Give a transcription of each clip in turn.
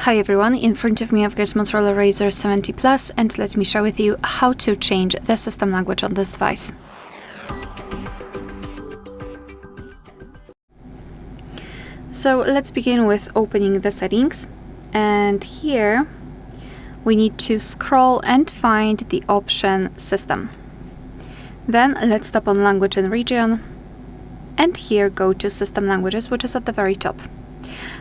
Hi everyone, in front of me I've got Motorola Razr 70 Plus, and let me share with you how to change the system language on this device. So let's begin with opening the settings, and here we need to scroll and find the option System. Then let's tap on Language and Region, and here go to System Languages, which is at the very top.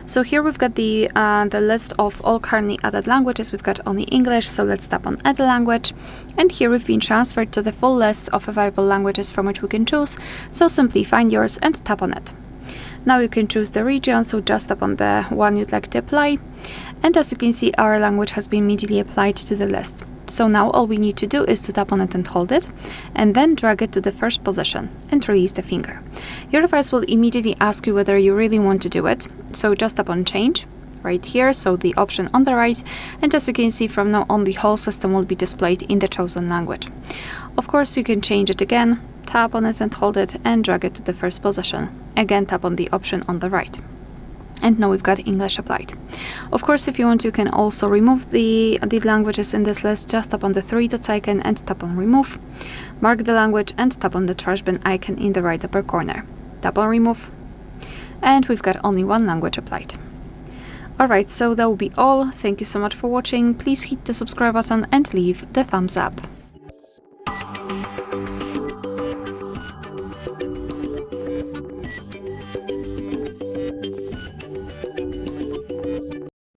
So here we've got the list of all currently added languages. We've got only English, so let's tap on Add Language. And here we've been transferred to the full list of available languages from which we can choose. So simply find yours and tap on it. Now you can choose the region, so just tap on the one you'd like to apply. And as you can see, our language has been immediately applied to the list. So now all we need to do is to tap on it and hold it, and then drag it to the first position and release the finger. Your device will immediately ask you whether you really want to do it. So just tap on Change right here, so the option on the right, and as you can see, from now on the whole system will be displayed in the chosen language. Of course, you can change it again, tap on it and hold it, and drag it to the first position. Again, tap on the option on the right. And now we've got English applied. Of course, if you want, you can also remove the languages in this list. Just tap on the three dots icon and tap on Remove. Mark the language and tap on the trash bin icon in the right upper corner. Tap on Remove. And we've got only one language applied. Alright, so that will be all. Thank you so much for watching. Please hit the subscribe button and leave the thumbs up.